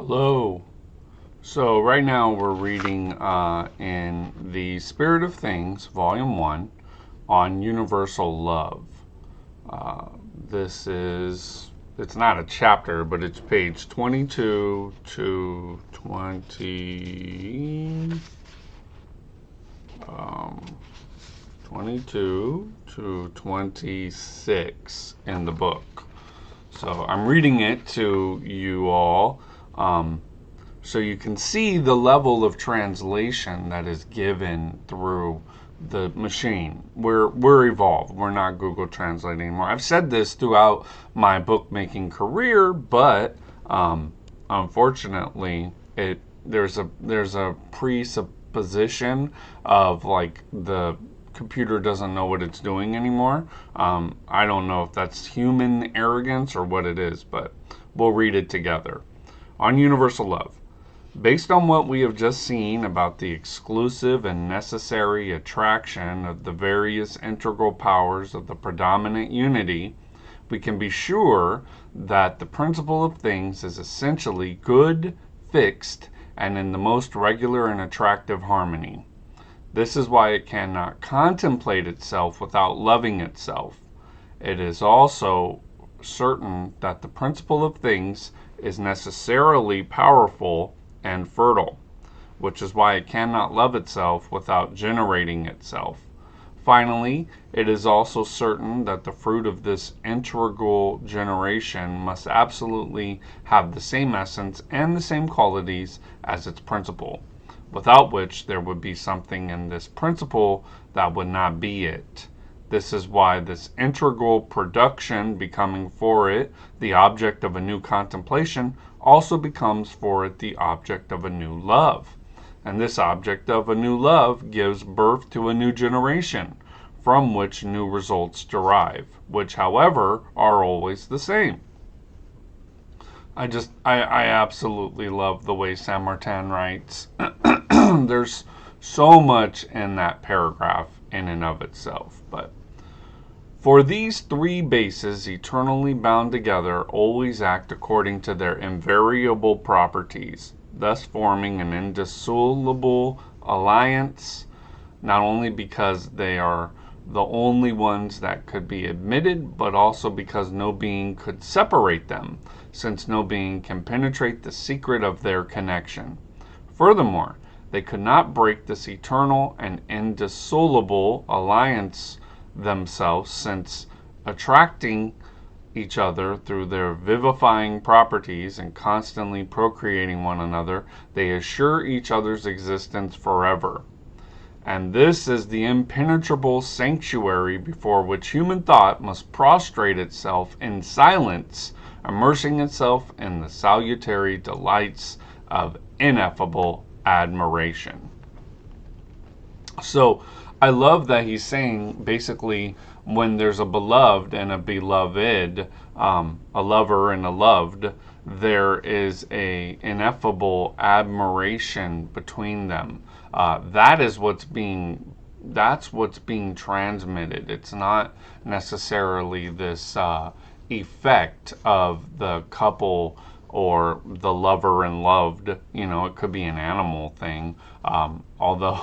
Hello. So right now we're reading in The Spirit of Things, Volume 1, on Universal Love. Uh, it's not a chapter, but it's page 22 to 20, um, 22 to 26 in the book. So I'm reading it to you all. Um, So you can see the level of translation that is given through the machine. We're evolved. We're not Google Translate anymore. I've said this throughout my bookmaking career, but unfortunately, there's a presupposition of like the computer doesn't know what it's doing anymore. I don't know if that's human arrogance or what it is, but we'll read it together. On Universal Love. Based on what we have just seen about the exclusive and necessary attraction of the various integral powers of the predominant unity, we can be sure that the principle of things is essentially good, fixed, and in the most regular and attractive harmony. This is why it cannot contemplate itself without loving itself. It is also certain that the principle of things is necessarily powerful and fertile, which is why it cannot love itself without generating itself. Finally, it is also certain that the fruit of this integral generation must absolutely have the same essence and the same qualities as its principle, without which there would be something in this principle that would not be it. This is why this integral production, becoming for it the object of a new contemplation, also becomes for it the object of a new love. And this object of a new love gives birth to a new generation, from which new results derive, which, however, are always the same. I absolutely love the way Saint Martin writes. There's so much in that paragraph in and of itself, but for these three bases, eternally bound together, always act according to their invariable properties, thus forming an indissoluble alliance, not only because they are the only ones that could be admitted, but also because no being could separate them, since no being can penetrate the secret of their connection. Furthermore, they could not break this eternal and indissoluble alliance themselves, since attracting each other through their vivifying properties and constantly procreating one another, they assure each other's existence forever. And this is the impenetrable sanctuary before which human thought must prostrate itself in silence, immersing itself in the salutary delights of ineffable admiration. So I love that he's saying basically when there's a beloved and a beloved, a lover and a loved, there is a ineffable admiration between them. That is that's what's being transmitted. It's not necessarily this effect of the couple or the lover and loved. It could be an animal thing. Although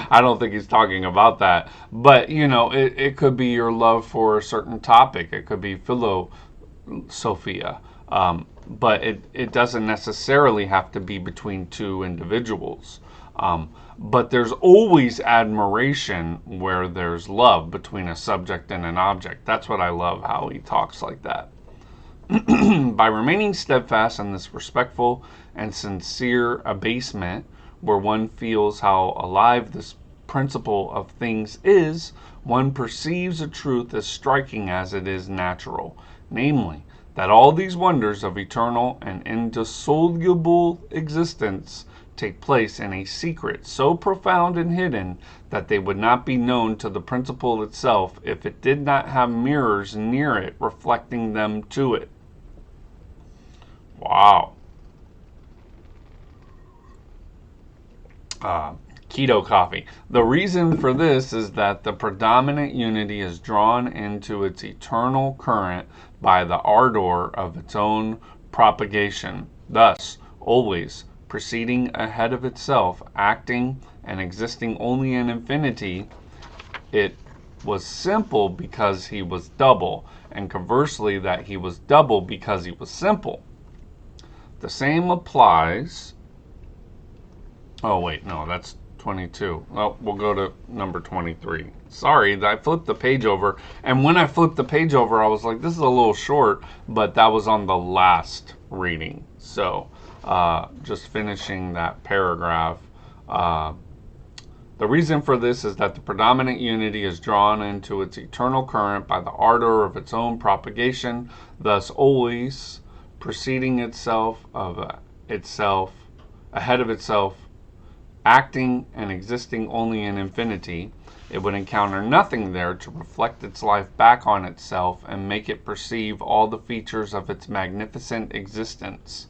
I don't think he's talking about that. But, it could be your love for a certain topic. It could be philosophia. But it doesn't necessarily have to be between two individuals. But there's always admiration where there's love between a subject and an object. That's what I love, how he talks like that. By remaining steadfast in this respectful and sincere abasement, where one feels how alive this principle of things is, one perceives a truth as striking as it is natural, namely, that all these wonders of eternal and indissoluble existence take place in a secret so profound and hidden that they would not be known to the principle itself if it did not have mirrors near it reflecting them to it. Wow. Keto coffee. The reason for this is that the predominant unity is drawn into its eternal current by the ardor of its own propagation. Thus, always, proceeding ahead of itself, acting and existing only in infinity. It was simple because he was double, and conversely, that he was double because he was simple. The same applies. Oh, wait, no, that's 22. Well, we'll go to number 23. Sorry, I flipped the page over. And when I flipped the page over, I was like, this is a little short, but that was on the last reading. So, just finishing that paragraph. The reason for this is that the predominant unity is drawn into its eternal current by the ardor of its own propagation, thus always preceding itself ahead of itself, acting and existing only in infinity. It would encounter nothing there to reflect its life back on itself and make it perceive all the features of its magnificent existence.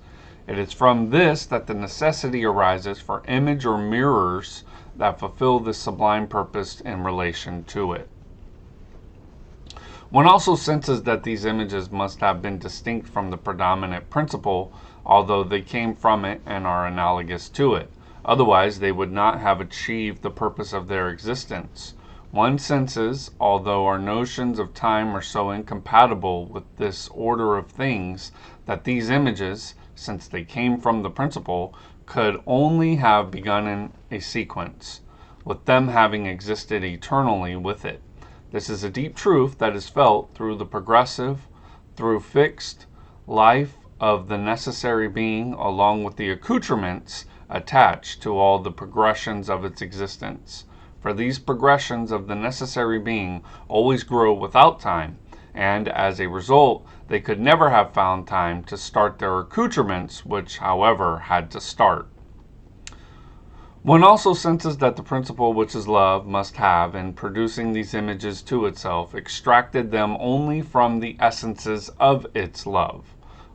It is from this that the necessity arises for image or mirrors that fulfill this sublime purpose in relation to it. One also senses that these images must have been distinct from the predominant principle, although they came from it and are analogous to it. Otherwise, they would not have achieved the purpose of their existence. One senses, although our notions of time are so incompatible with this order of things, that these images, since they came from the principle, could only have begun in a sequence, with them having existed eternally with it. This is a deep truth that is felt through the progressive, through fixed life of the necessary being, along with the accoutrements attached to all the progressions of its existence. For these progressions of the necessary being always grow without time, and as a result, they could never have found time to start their accoutrements, which, however, had to start. One also senses that the principle which is love must have, in producing these images to itself, extracted them only from the essences of its love.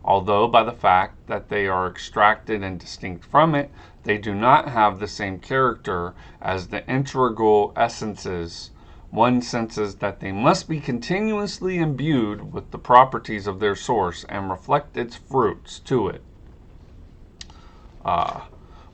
Although by the fact that they are extracted and distinct from it, they do not have the same character as the integral essences, one senses that they must be continuously imbued with the properties of their source and reflect its fruits to it.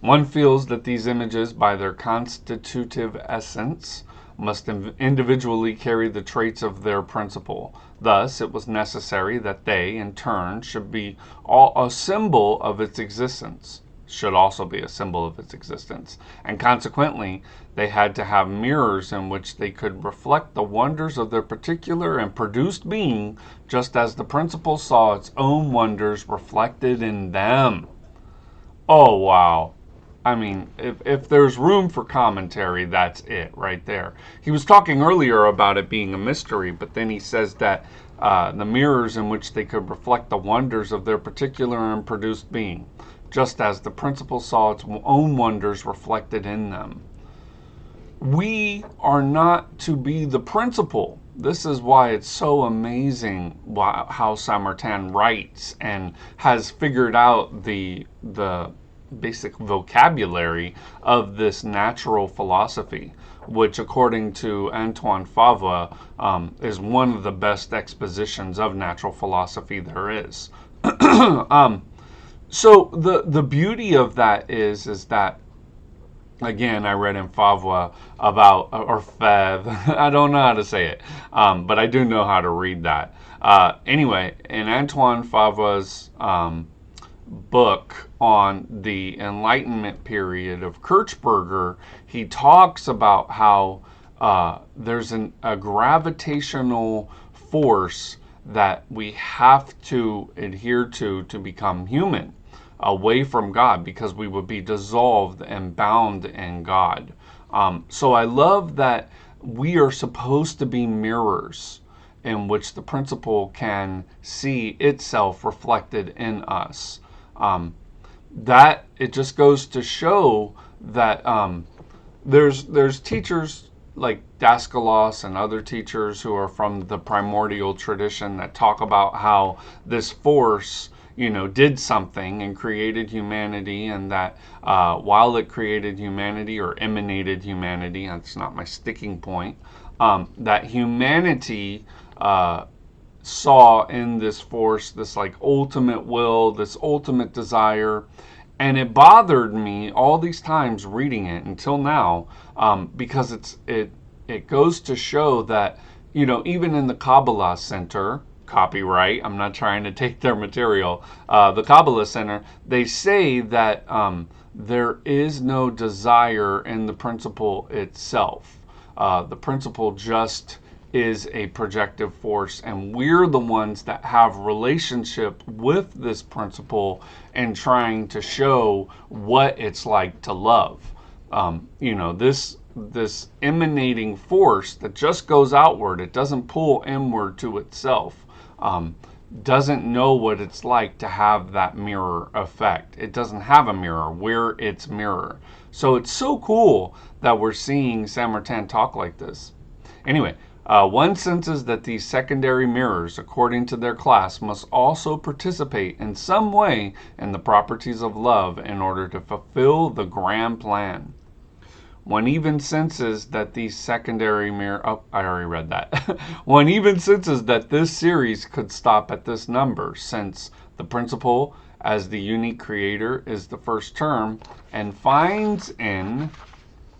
One feels that these images, by their constitutive essence, must individually carry the traits of their principle. Thus, it was necessary that they, in turn, should be a symbol of its existence, should also be a symbol of its existence, and consequently, they had to have mirrors in which they could reflect the wonders of their particular and produced being, just as the principle saw its own wonders reflected in them. Oh, wow. I mean, if there's room for commentary, that's it right there. He was talking earlier about it being a mystery, but then he says that the mirrors in which they could reflect the wonders of their particular and produced being, just as the principle saw its own wonders reflected in them. We are not to be the principle. This is why it's so amazing how Saint-Martin writes and has figured out the basic vocabulary of this natural philosophy, which, according to Antoine Favre, is one of the best expositions of natural philosophy there is. So the beauty of that is that, again, I read in Favre about, or Favre, I don't know how to say it, but I do know how to read that. Anyway, in Antoine Favre's book on the Enlightenment period of Kirchberger, he talks about how there's a gravitational force that we have to adhere to become human, away from God, because we would be dissolved and bound in God. So I love that we are supposed to be mirrors in which the principle can see itself reflected in us. That it just goes to show that there's teachers like Daskalos and other teachers who are from the primordial tradition that talk about how this force, did something and created humanity, and that while it created humanity or emanated humanity, that's not my sticking point, that humanity saw in this force this like ultimate will, this ultimate desire, And it bothered me all these times reading it until now, because it goes to show that, even in the Kabbalah Center, copyright, I'm not trying to take their material, the Kabbalah Center, they say that there is no desire in the principle itself. The principle just is a projective force, and we're the ones that have relationship with this principle and trying to show what it's like to love. This emanating force that just goes outward, it doesn't pull inward to itself, doesn't know what it's like to have that mirror effect. It doesn't have a mirror, we're its mirror. So it's so cool that we're seeing Samartan talk like this. Anyway, one senses that these secondary mirrors, according to their class, must also participate in some way in the properties of love in order to fulfill the grand plan. One even senses that these secondary mirror... Oh, I already read that. One even senses that this series could stop at this number, since the principle, as the unique creator, is the first term, and finds in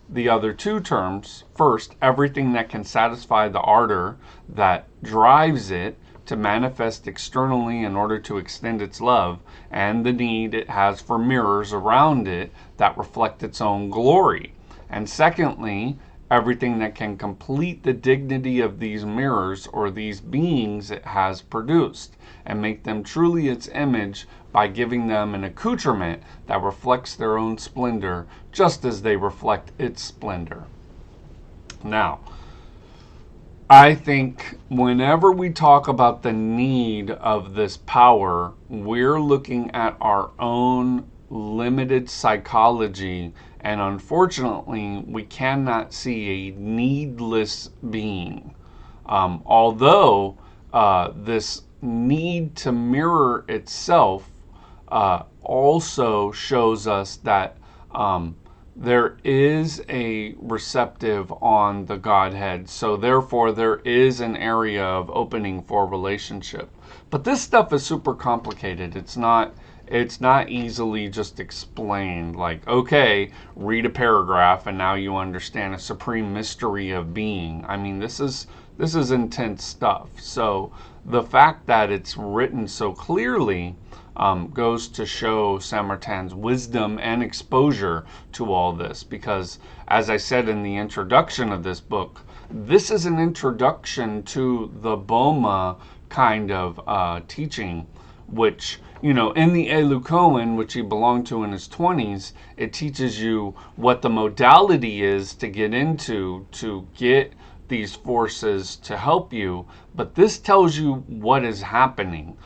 the other two terms, first, everything that can satisfy the ardor that drives it to manifest externally in order to extend its love, and the need it has for mirrors around it that reflect its own glory. And secondly, everything that can complete the dignity of these mirrors or these beings it has produced, and make them truly its image by giving them an accoutrement that reflects their own splendor, just as they reflect its splendor. Now, I think whenever we talk about the need of this power, we're looking at our own limited psychology, and unfortunately, we cannot see a needless being. Although this need to mirror itself also shows us that there is a receptive on the Godhead, so therefore there is an area of opening for relationship. But this stuff is super complicated. It's not easily just explained, like, okay, read a paragraph and now you understand a supreme mystery of being. I mean, this is intense stuff. So the fact that it's written so clearly goes to show Samartan's wisdom and exposure to all this, because as I said in the introduction of this book, this is an introduction to the Boma kind of teaching, which, in the Elu Cohen, which he belonged to in his 20s, it teaches you what the modality is to get into, to get these forces to help you, but this tells you what is happening.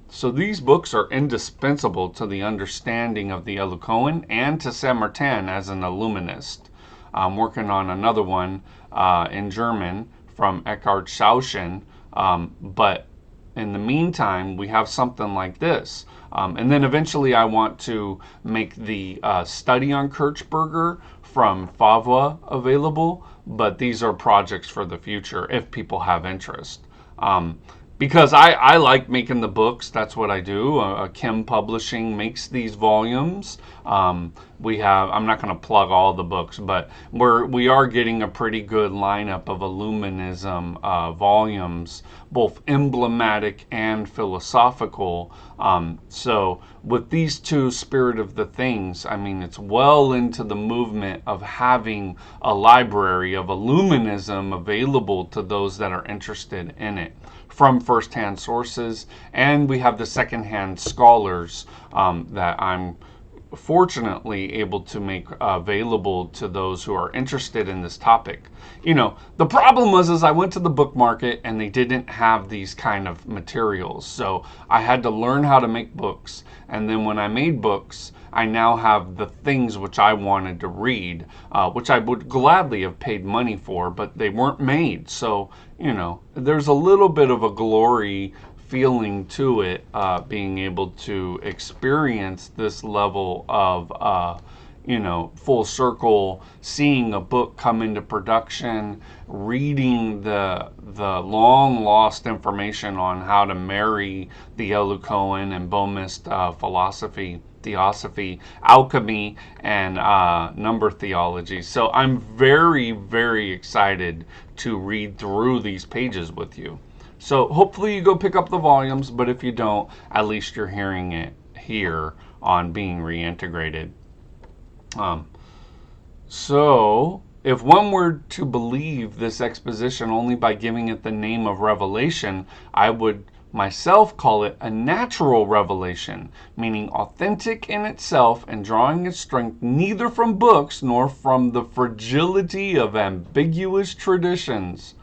So these books are indispensable to the understanding of the Elu Cohen and to Samartan as an illuminist. I'm working on another one in German from Eckhart Schauschen, but in the meantime, we have something like this. And then eventually I want to make the study on Kirchberger from Favre available, but these are projects for the future if people have interest. Because I like making the books. That's what I do. Kim Publishing makes these volumes. We have, I'm not going to plug all the books, but we are getting a pretty good lineup of Illuminism volumes, both emblematic and philosophical. So with these two, Spirit of the Things, I mean, it's well into the movement of having a library of Illuminism available to those that are interested in it from first-hand sources, and we have the second-hand scholars that I'm fortunately able to make available to those who are interested in this topic. The problem was I went to the book market and they didn't have these kind of materials, so I had to learn how to make books. And then when I made books, I now have the things which I wanted to read, which I would gladly have paid money for, but they weren't made. So, there's a little bit of a glory feeling to it, being able to experience this level of, full circle, seeing a book come into production, reading the long lost information on how to marry the Elukoan and Bomist philosophy, theosophy, alchemy, and number theology. So I'm very, very excited to read through these pages with you. So hopefully you go pick up the volumes, but if you don't, at least you're hearing it here on Being Reintegrated. So, if one were to believe this exposition only by giving it the name of revelation, I would myself call it a natural revelation, meaning authentic in itself and drawing its strength neither from books nor from the fragility of ambiguous traditions.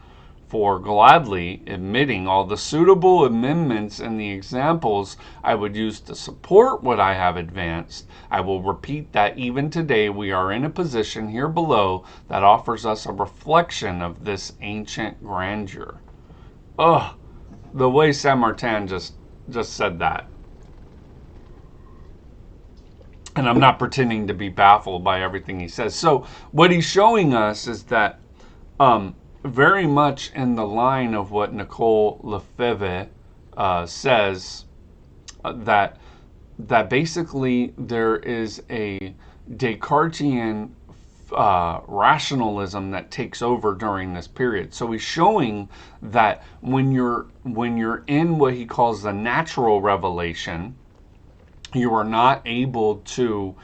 For gladly admitting all the suitable amendments and the examples I would use to support what I have advanced, I will repeat that even today we are in a position here below that offers us a reflection of this ancient grandeur. Ugh, the way Saint Martin just said that. And I'm not pretending to be baffled by everything he says. So what he's showing us is that very much in the line of what Nicole Lefebvre says, that basically there is a Descartesian rationalism that takes over during this period. So he's showing that when you're in what he calls the natural revelation, you are not able to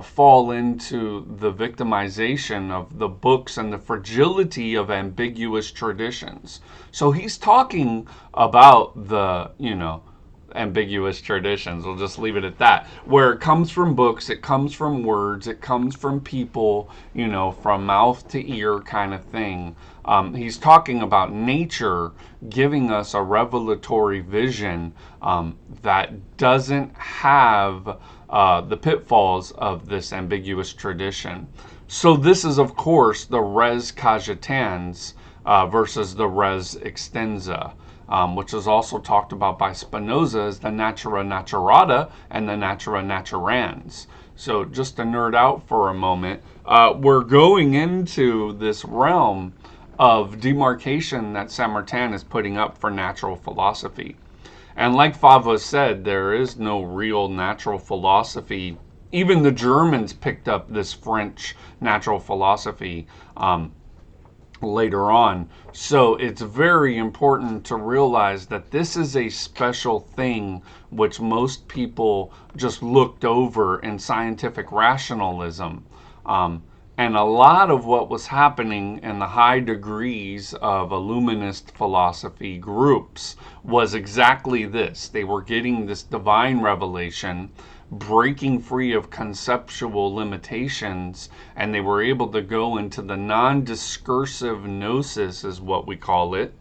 fall into the victimization of the books and the fragility of ambiguous traditions. So he's talking about the, ambiguous traditions. We'll just leave it at that. Where it comes from books, it comes from words, it comes from people, from mouth to ear kind of thing. He's talking about nature giving us a revelatory vision that doesn't have the pitfalls of this ambiguous tradition. So this is, of course, the res cogitans versus the res extensa, which is also talked about by Spinoza as the natura naturata and the natura naturans. So just to nerd out for a moment, we're going into this realm of demarcation that Saint Martin is putting up for natural philosophy. And like Favre said, there is no real natural philosophy. Even the Germans picked up this French natural philosophy later on. So it's very important to realize that this is a special thing which most people just looked over in scientific rationalism. And a lot of what was happening in the high degrees of Illuminist philosophy groups was exactly this. They were getting this divine revelation, breaking free of conceptual limitations, and they were able to go into the non-discursive gnosis, is what we call it,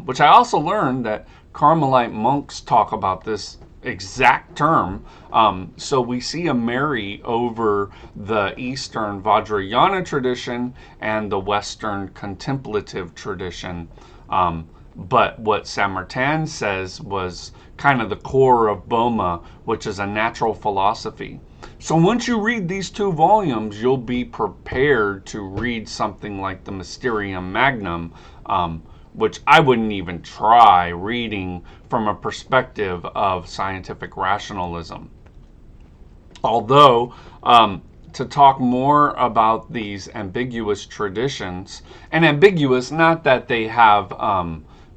which I also learned that Carmelite monks talk about this exact term. So we see a marry over the Eastern Vajrayana tradition and the Western contemplative tradition. But what Saint Martin says was kind of the core of Boma, which is a natural philosophy. So once you read these two volumes, you'll be prepared to read something like the Mysterium Magnum, which I wouldn't even try reading from a perspective of scientific rationalism. Although, to talk more about these ambiguous traditions, and ambiguous, not that they have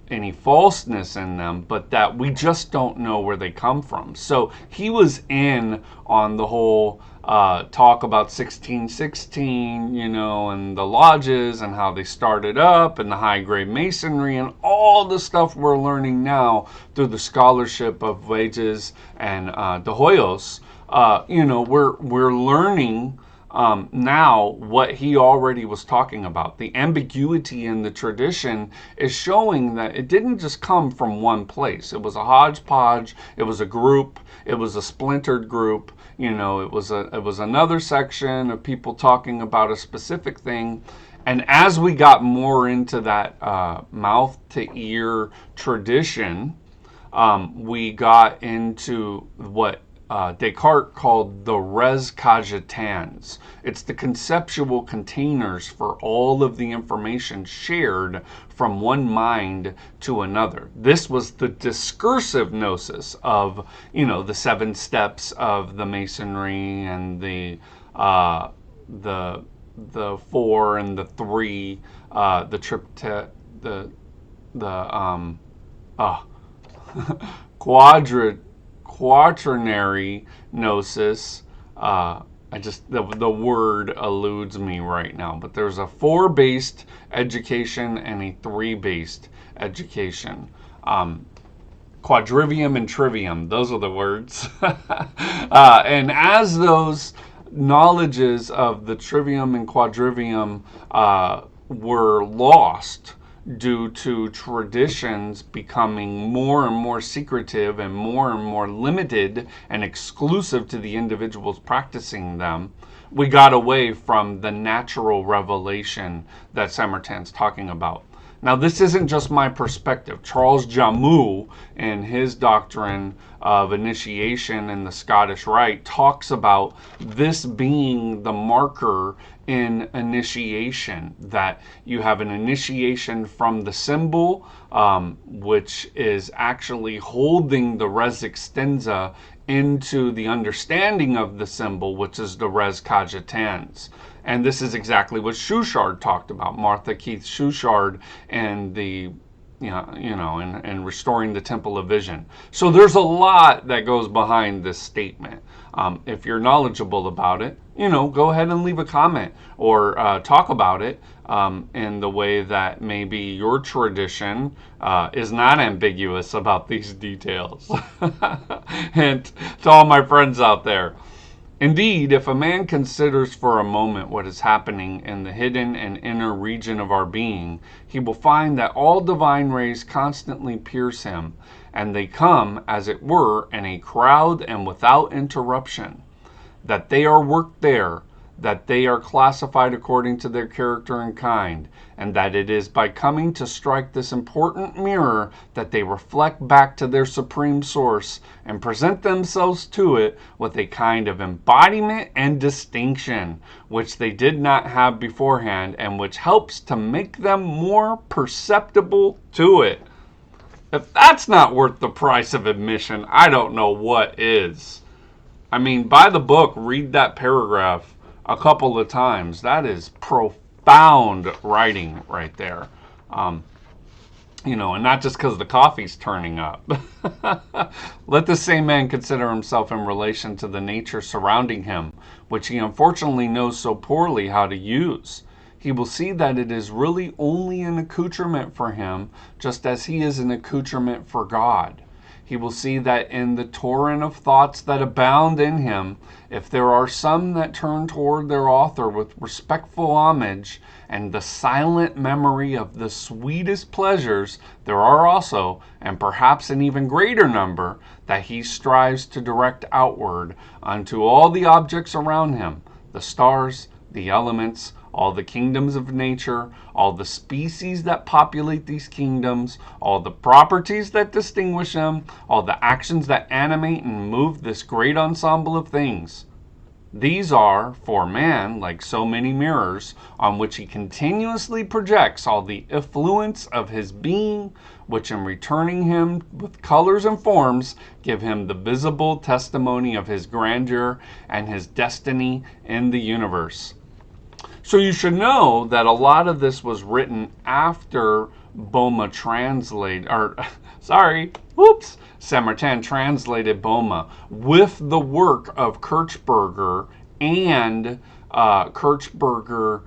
any falseness in them, but that we just don't know where they come from. So he was in on the whole talk about 1616, and the lodges and how they started up and the high-grade masonry and all the stuff we're learning now through the scholarship of Wages and De Hoyos. We're learning now what he already was talking about. The ambiguity in the tradition is showing that it didn't just come from one place. It was a hodgepodge. It was a group. It was a splintered group. It was another section of people talking about a specific thing. And as we got more into that mouth to ear tradition, we got into what Descartes called the res cogitans. It's the conceptual containers for all of the information shared from one mind to another. This was the discursive gnosis of, the 7 steps of the Masonry and the 4 and the 3, the triptych, quaternary gnosis. The word eludes me right now, but there's a 4-based education and a 3-based education. Quadrivium and trivium, those are the words. And as those knowledges of the trivium and quadrivium were lost due to traditions becoming more and more secretive and more limited and exclusive to the individuals practicing them, we got away from the natural revelation that Saint-Martin's talking about. Now, this isn't just my perspective. Charles Jamu, in his doctrine of initiation in the Scottish Rite, talks about this being the marker in initiation, that you have an initiation from the symbol, which is actually holding the res extensa into the understanding of the symbol, which is the res cogitans. And this is exactly what Schuchard talked about, Martha Keith Schuchard, and the and restoring the Temple of Vision. So there's a lot that goes behind this statement. If you're knowledgeable about it, go ahead and leave a comment or talk about it in the way that maybe your tradition is not ambiguous about these details. And to all my friends out there, indeed, if a man considers for a moment what is happening in the hidden and inner region of our being, he will find that all divine rays constantly pierce him, and they come, as it were, in a crowd and without interruption. That they are worked there, that they are classified according to their character and kind, and that it is by coming to strike this important mirror that they reflect back to their supreme source and present themselves to it with a kind of embodiment and distinction which they did not have beforehand, and which helps to make them more perceptible to it. If that's not worth the price of admission, I don't know what is. I mean, buy the book, read that paragraph a couple of times. That is profound writing right there. And not just because the coffee's turning up. Let the same man consider himself in relation to the nature surrounding him, which he unfortunately knows so poorly how to use. He will see that it is really only an accoutrement for him, just as he is an accoutrement for God. He will see that in the torrent of thoughts that abound in him, if there are some that turn toward their author with respectful homage and the silent memory of the sweetest pleasures, there are also, and perhaps an even greater number, that he strives to direct outward unto all the objects around him, the stars, the elements, all the kingdoms of nature, all the species that populate these kingdoms, all the properties that distinguish them, all the actions that animate and move this great ensemble of things. These are, for man, like so many mirrors, on which he continuously projects all the effluence of his being, which in returning him with colors and forms, give him the visible testimony of his grandeur and his destiny in the universe. So you should know that a lot of this was written after Boehme Saint-Martin translated Boehme with the work of Kirchberger, and Kirchberger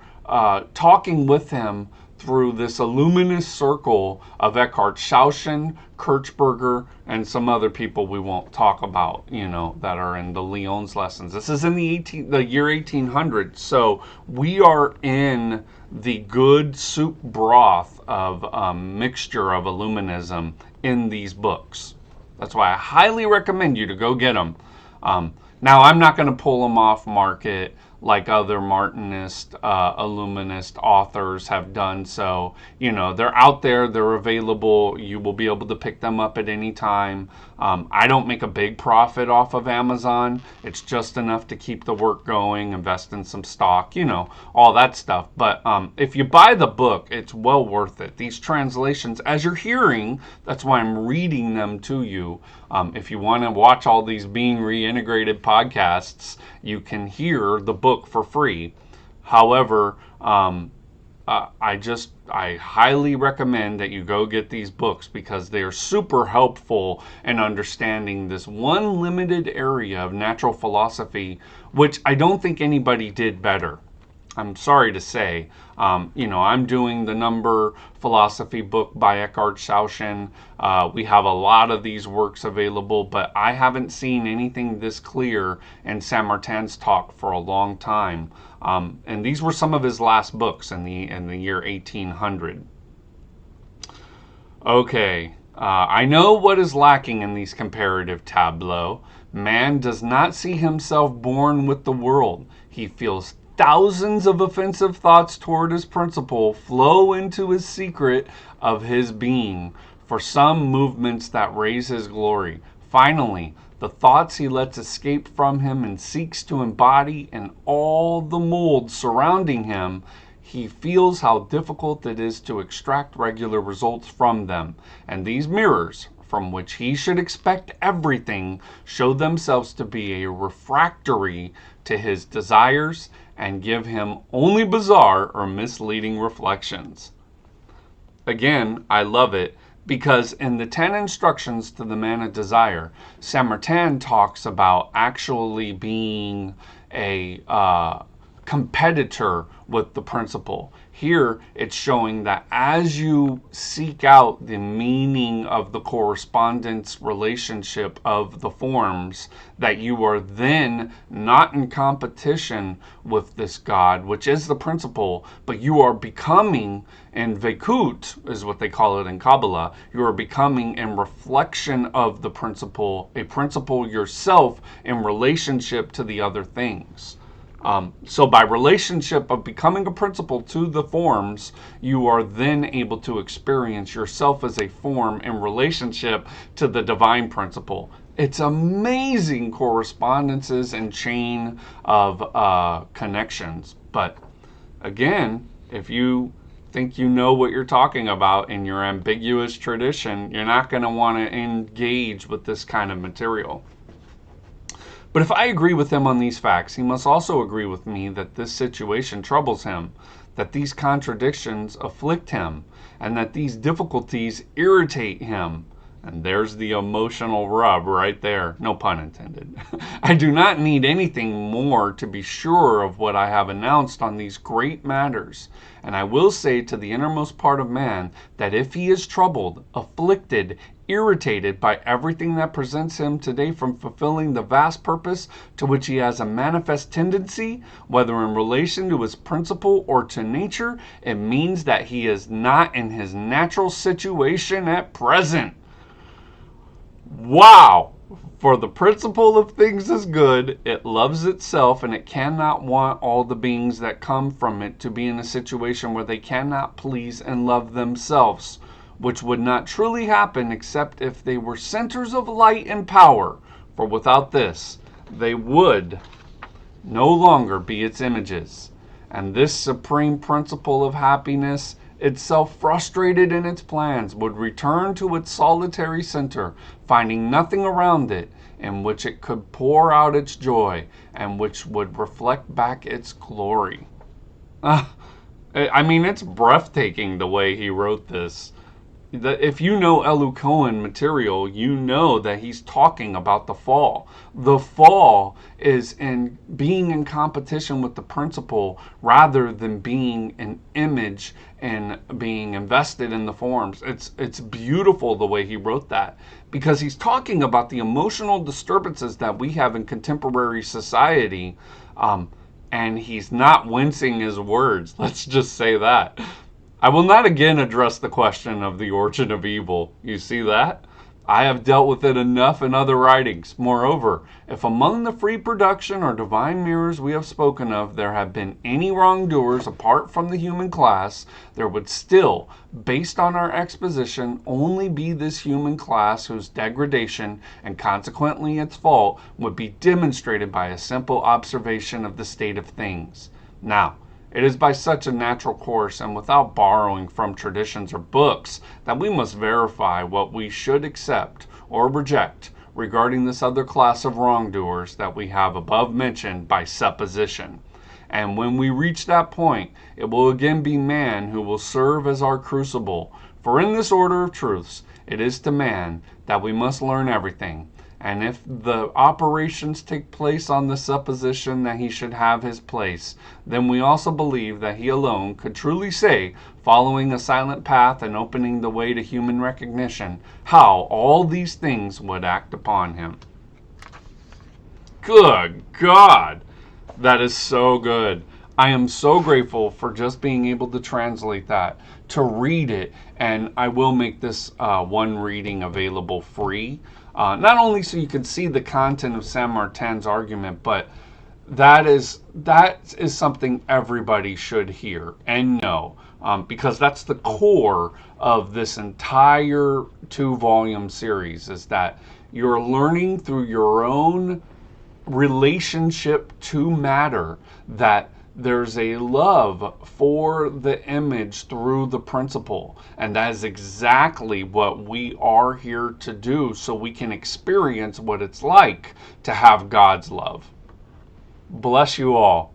talking with him through this illuminous circle of Eckhart Schauschen, Kirchberger, and some other people we won't talk about, that are in the Lyons lessons. This is in the year 1800, so we are in the good soup broth of mixture of Illuminism in these books. That's why I highly recommend you to go get them. Now, I'm not going to pull them off market like other Martinist, Illuminist authors have done so. They're out there, they're available, you will be able to pick them up at any time. I don't make a big profit off of Amazon. It's just enough to keep the work going, invest in some stock, all that stuff. But if you buy the book, it's well worth it. These translations, as you're hearing, that's why I'm reading them to you. If you want to watch all these Being Reintegrated podcasts, you can hear the book for free. However, I highly recommend that you go get these books because they are super helpful in understanding this one limited area of natural philosophy, which I don't think anybody did better. I'm sorry to say. I'm doing the Number Philosophy book by Eckhart Schauschen. We have a lot of these works available, but I haven't seen anything this clear in Saint Martin's talk for a long time. And these were some of his last books in the year 1800. Okay, I know what is lacking in these comparative tableaux. Man does not see himself born with the world. He feels thousands of offensive thoughts toward his principle flow into his secret of his being for some movements that raise his glory. Finally, the thoughts he lets escape from him and seeks to embody in all the molds surrounding him, he feels how difficult it is to extract regular results from them. And these mirrors, from which he should expect everything, show themselves to be a refractory to his desires and give him only bizarre or misleading reflections. Again, I love it because in the 10 instructions to the man of desire, Saint Martin talks about actually being a competitor with the principle. Here, it's showing that as you seek out the meaning of the correspondence relationship of the forms, that you are then not in competition with this God, which is the principle, but you are becoming, and Veikut is what they call it in Kabbalah, you are becoming in reflection of the principle, a principle yourself in relationship to the other things. So by relationship of becoming a principle to the forms, you are then able to experience yourself as a form in relationship to the divine principle. It's amazing correspondences and chain of connections. But again, if you think you know what you're talking about in your ambiguous tradition, you're not going to want to engage with this kind of material. But if I agree with him on these facts, he must also agree with me that this situation troubles him, that these contradictions afflict him, and that these difficulties irritate him. And there's the emotional rub right there, no pun intended. I do not need anything more to be sure of what I have announced on these great matters. And I will say to the innermost part of man that if he is troubled, afflicted, irritated by everything that presents him today from fulfilling the vast purpose to which he has a manifest tendency, whether in relation to his principle or to nature, it means that he is not in his natural situation at present. Wow! For the principle of things is good, it loves itself, and it cannot want all the beings that come from it to be in a situation where they cannot please and love themselves, which would not truly happen except if they were centers of light and power, for without this, they would no longer be its images. And this supreme principle of happiness, itself frustrated in its plans, would return to its solitary center, finding nothing around it in which it could pour out its joy and which would reflect back its glory. It's breathtaking the way he wrote this. If you know Elu Cohen material, you know that he's talking about the fall. The fall is in being in competition with the principle rather than being an image and being invested in the forms. It's beautiful the way he wrote that, because he's talking about the emotional disturbances that we have in contemporary society, and he's not wincing his words. Let's just say that. I will not again address the question of the origin of evil. You see that? I have dealt with it enough in other writings. Moreover, if among the free production or divine mirrors we have spoken of there have been any wrongdoers apart from the human class, there would still, based on our exposition, only be this human class whose degradation, and consequently its fault, would be demonstrated by a simple observation of the state of things. Now, it is by such a natural course, and without borrowing from traditions or books, that we must verify what we should accept or reject regarding this other class of wrongdoers that we have above mentioned by supposition. And when we reach that point, it will again be man who will serve as our crucible. For in this order of truths, it is to man that we must learn everything. And if the operations take place on the supposition that he should have his place, then we also believe that he alone could truly say, following a silent path and opening the way to human recognition, how all these things would act upon him. Good God! That is so good. I am so grateful for just being able to translate that, to read it, and I will make this one reading available free. Not only so you can see the content of Saint Martin's argument, but that is something everybody should hear and know, because that's the core of this entire 2-volume series, is that you're learning through your own relationship to matter that there's a love for the image through the principle. And that is exactly what we are here to do, so we can experience what it's like to have God's love. Bless you all.